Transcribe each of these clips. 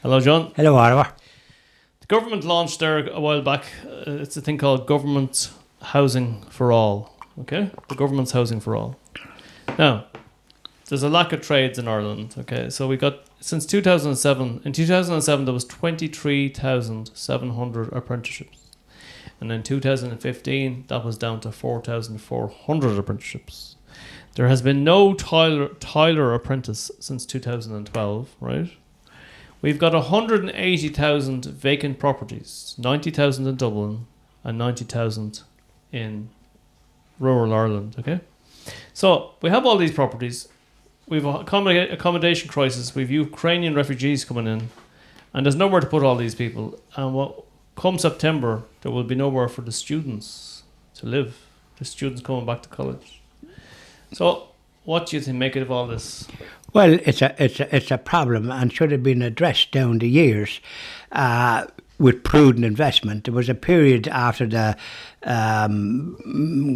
Hello, John. Hello, Oliver. The government launched there a while back. It's a thing called Government Housing for All. Okay? The government's housing for all. Now, there's a lack of trades in Ireland. Okay? So we got, since 2007, in 2007 there was 23,700 apprenticeships. And in 2015, that was down to 4,400 apprenticeships. There has been no Tyler apprentice since 2012, right? We've got 180,000 vacant properties, 90,000 in Dublin and 90,000 in rural Ireland, okay? So we have all these properties. We've a accommodation crisis. We've Ukrainian refugees coming in, and there's nowhere to put all these people. And come September, there will be nowhere for the students to live. The students coming back to college. So what do you make of all this? Well, it's a problem and should have been addressed down the years with prudent investment. There was a period after the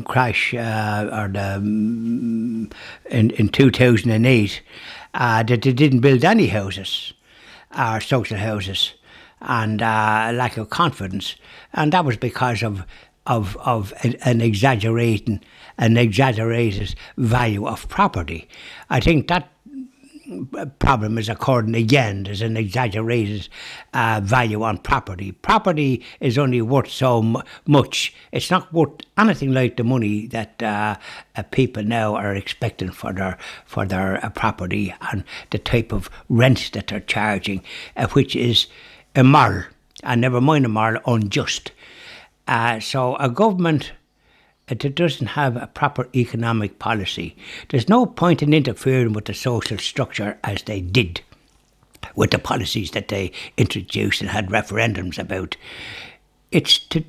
crash in 2008 that they didn't build any houses or social houses, and lack of confidence, and that was because of an exaggerated value of property. I think that problem is occurring again. There's an exaggerated value on property. Property is only worth so much. It's not worth anything like the money that people now are expecting for their property and the type of rent that they're charging, which is immoral, and never mind immoral, unjust. So a government that doesn't have a proper economic policy, there's no point in interfering with the social structure as they did with the policies that they introduced and had referendums about. It's to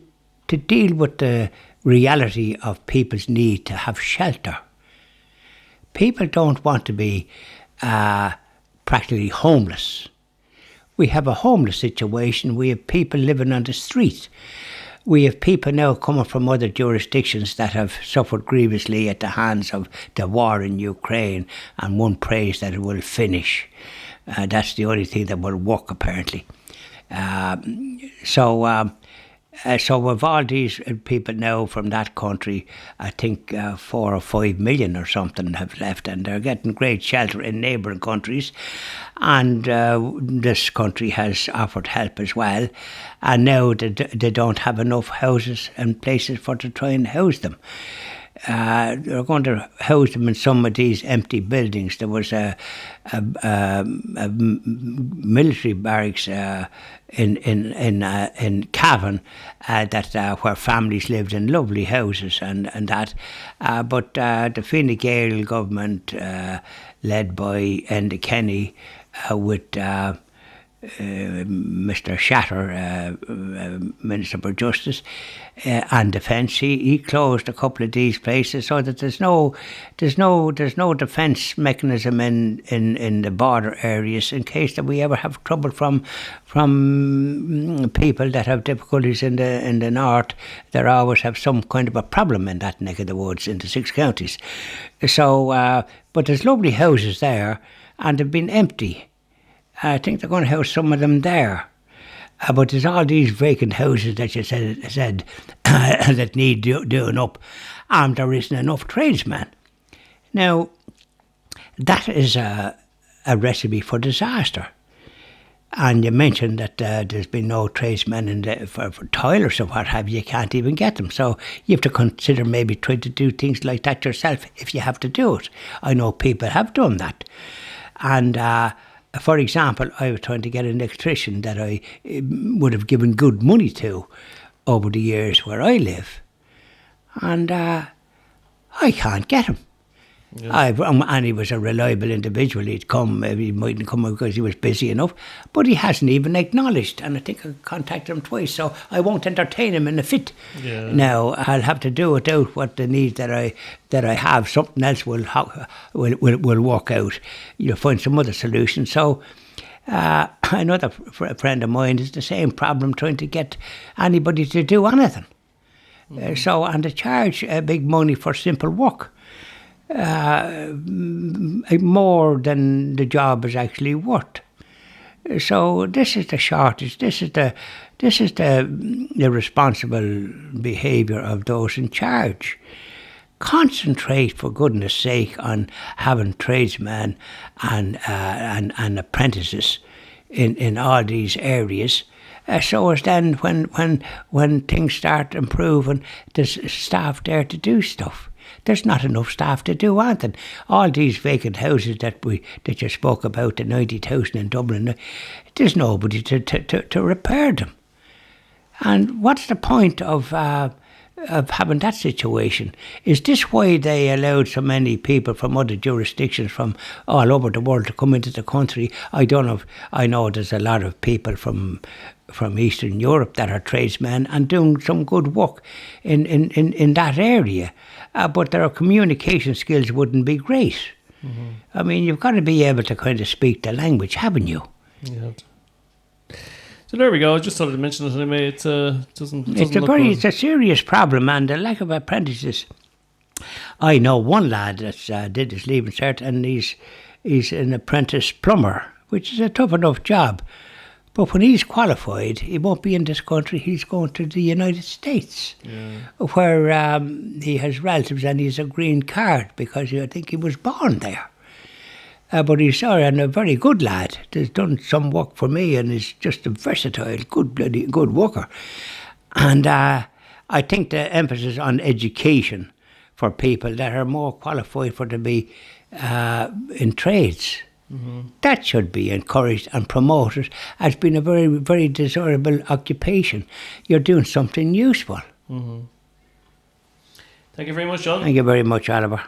deal with the reality of people's need to have shelter. People don't want to be practically homeless. We have a homeless situation. We have people living on the street. We have people now coming from other jurisdictions that have suffered grievously at the hands of the war in Ukraine, and one prays that it will finish. That's the only thing that will work, apparently. So with all these people now from that country, I think 4 or 5 million or something have left, and they're getting great shelter in neighbouring countries. And this country has offered help as well. And now they don't have enough houses and places for to try and house them. They're going to house them in some of these empty buildings. There was a military barracks in Cavan that where families lived in lovely houses and that. But the Fine Gael government, led by Enda Kenny, with Mr. Shatter, Minister for Justice and Defence, he closed a couple of these places so that there's no defence mechanism in the border areas in case that we ever have trouble from people that have difficulties in the north. They always have some kind of a problem in that neck of the woods in the 6 counties. So, but there's lovely houses there, and they've been empty. I think they're going to house some of them there. But there's all these vacant houses that you said that need doing up, and there isn't enough tradesmen. Now, that is a recipe for disaster. And you mentioned that there's been no tradesmen for toilers or what have you. You can't even get them. So you have to consider maybe trying to do things like that yourself if you have to do it. I know people have done that. And for example, I was trying to get an electrician that I would have given good money to over the years where I live. And I can't get him. Yeah. And he was a reliable individual. He'd come, maybe he mightn't come because he was busy enough, but he hasn't even acknowledged. And I think I contacted him twice, so I won't entertain him in a fit. Yeah. Now I'll have to do without what the need that I have. Something else will work out. You'll find some other solution. So another friend of mine is the same problem, trying to get anybody to do anything. Mm-hmm. And they charge big money for simple work. More than the job is actually worth. So this is the shortage. This is the irresponsible behaviour of those in charge. Concentrate, for goodness sake, on having tradesmen and apprentices in all these areas. So as then when things start improving, there's staff there to do stuff. There's not enough staff to do anything. All these vacant houses that you spoke about, the 90,000 in Dublin, there's nobody to repair them. And what's the point of having that situation? Is this why they allowed so many people from other jurisdictions from all over the world to come into the country? I don't know. I know there's a lot of people from Eastern Europe that are tradesmen and doing some good work in that area, but their communication skills wouldn't be great. Mm-hmm. I mean, you've got to be able to kind of speak the language, haven't you? Yeah. So there we go. I just thought I'd mention it anyway. It's a serious problem, and the lack of apprentices. I know one lad that did his leaving cert, and he's an apprentice plumber, which is a tough enough job. But when he's qualified, he won't be in this country. He's going to the United States, where he has relatives and he's a green card because I think he was born there. But he's and a very good lad. He's done some work for me, and he's just a versatile, good worker. And I think the emphasis on education for people that are more qualified for to be in trades. Mm-hmm. That should be encouraged and promoted as being a very, very desirable occupation. You're doing something useful. Mm-hmm. Thank you very much, John. Thank you very much, Oliver.